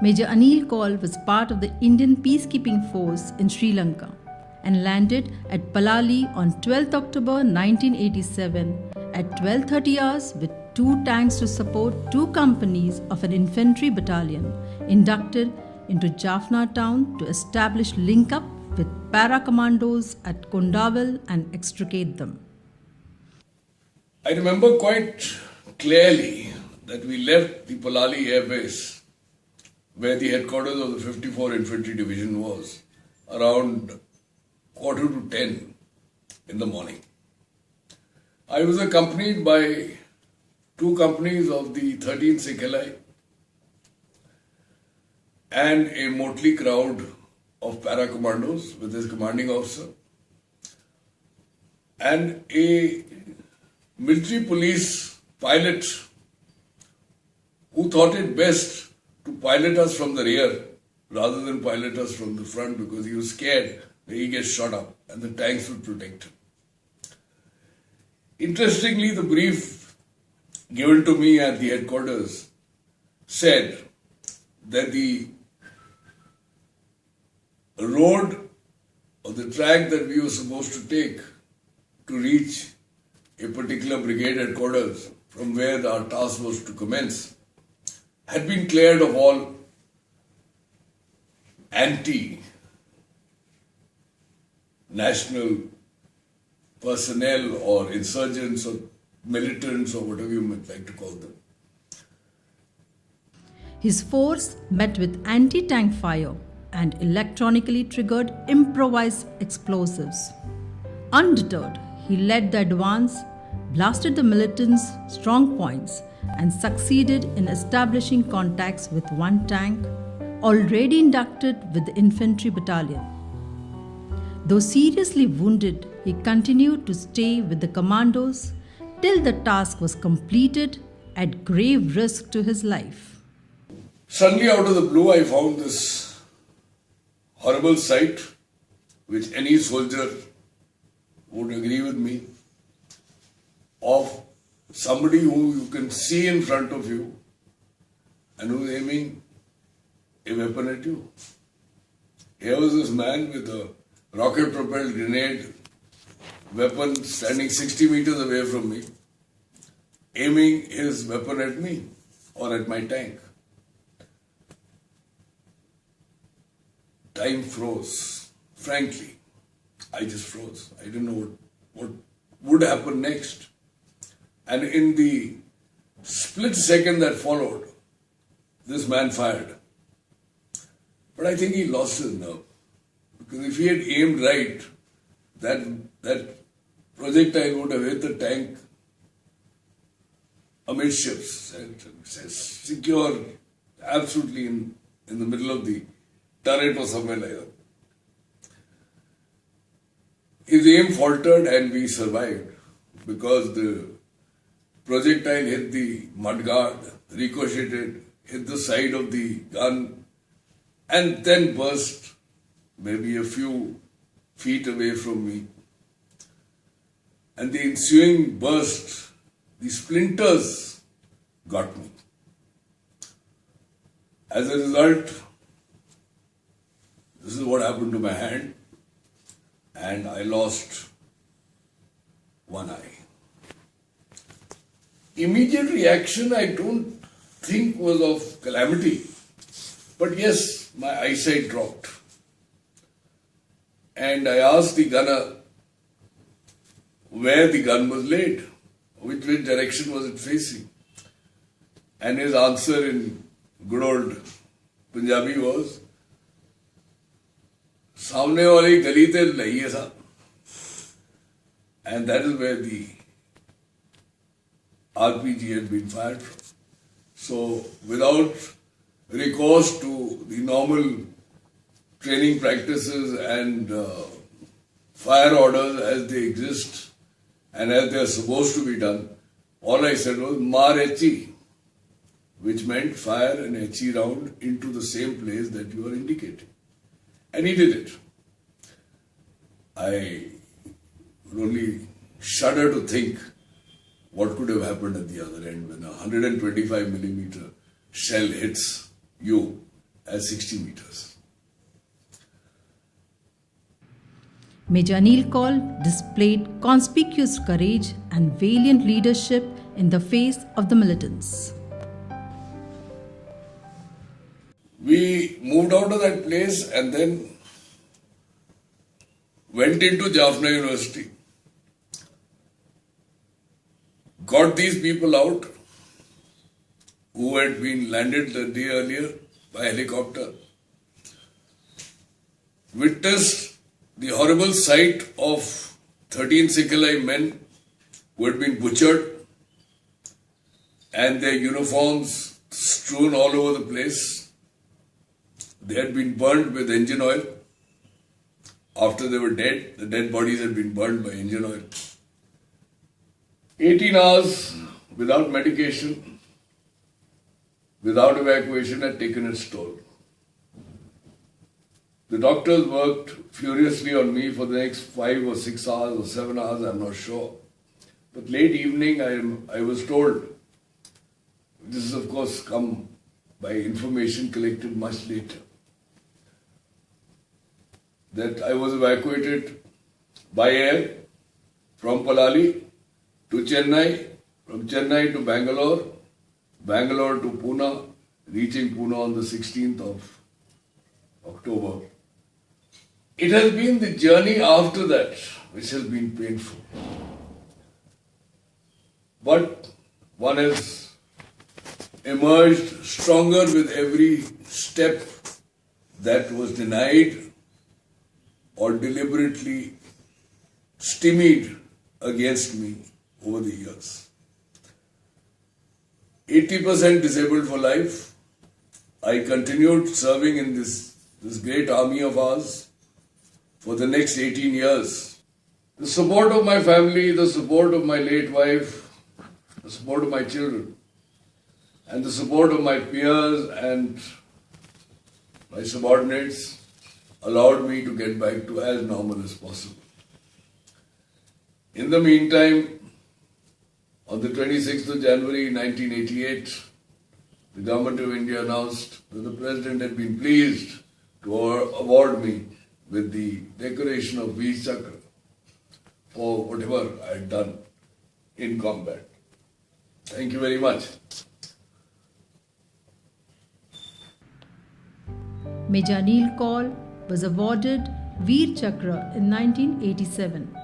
Major Anil Kaul was part of the Indian peacekeeping force in Sri Lanka and landed at Palali on 12th October 1987 at 12:30 hours with 2 tanks to support 2 companies of an infantry battalion inducted into Jaffna town to establish link-up with para-commandos at Kondawal and extricate them. I remember quite clearly that we left the Palali Air Base, where the headquarters of the 54 Infantry Division was, around 9:45 in the morning. I was accompanied by 2 companies of the 13th Sikh and a motley crowd of para-commandos with his commanding officer and a military police pilot who thought it best to pilot us from the rear rather than pilot us from the front because he was scared that he gets shot up and the tanks would protect him. Interestingly, the brief given to me at the headquarters said that the road or the track that we were supposed to take to reach a particular brigade headquarters from where our task was to commence had been cleared of all anti-national personnel or insurgents or militants or whatever you might like to call them. His force met with anti-tank fire and electronically triggered improvised explosives. Undeterred, he led the advance, blasted the militants' strong points, and succeeded in establishing contacts with 1 tank already inducted with the infantry battalion. Though seriously wounded, he continued to stay with the commandos till the task was completed at grave risk to his life. Suddenly, out of the blue, I found this horrible sight, which any soldier would agree with me, of somebody who you can see in front of you and who's aiming a weapon at you. Here was this man with a rocket-propelled grenade weapon standing 60 meters away from me, aiming his weapon at me or at my tank. Time froze. Frankly, I just froze. I didn't know what would happen next. And in the split second that followed, this man fired. But I think he lost his nerve. Because if he had aimed right, that projectile would have hit the tank amidships and secure absolutely in the middle of the turret or somewhere like that. His aim faltered and we survived because the projectile hit the mudguard, ricocheted, hit the side of the gun and then burst maybe a few feet away from me. And the ensuing burst, the splinters got me. As a result, this is what happened to my hand, and I lost 1 eye. Immediate reaction I don't think was of calamity, but yes, my eyesight dropped. And I asked the gunner where the gun was laid, which direction was it facing. And his answer in good old Punjabi was, "Samne wali gali te lahi hai saab." And that is where the RPG had been fired from. So, without recourse to the normal training practices and fire orders as they exist and as they are supposed to be done, all I said was, "Maar HE," which meant fire an HE round into the same place that you are indicating. And he did it. I would only shudder to think what could have happened at the other end when a 125 millimeter shell hits you as 60 meters. Maj Anil Kaul displayed conspicuous courage and valiant leadership in the face of the militants. We moved out of that place and then went into Jaffna University. Got these people out who had been landed the day earlier by helicopter. Witnessed the horrible sight of 13 Sikh men who had been butchered and their uniforms strewn all over the place. They had been burned with engine oil. After they were dead, the dead bodies had been burned by engine oil. 18 hours without medication, without evacuation had taken its toll. The doctors worked furiously on me for the next 5 or 6 hours or 7 hours, I'm not sure. But late evening, I was told, this is of course come by information collected much later, that I was evacuated by air from Palali to Chennai, from Chennai to Bangalore, Bangalore to Pune, reaching Pune on the 16th of October. It has been the journey after that which has been painful. But one has emerged stronger with every step that was denied or deliberately stymied against me over the years. 80% disabled for life. I continued serving in this great army of ours for the next 18 years. The support of my family, the support of my late wife, the support of my children, and the support of my peers and my subordinates allowed me to get back to as normal as possible. In the meantime, on the 26th of January 1988, the Government of India announced that the President had been pleased to award me with the decoration of Veer Chakra for whatever I had done in combat. Thank you very much. Maj Anil Kaul was awarded Veer Chakra in 1987.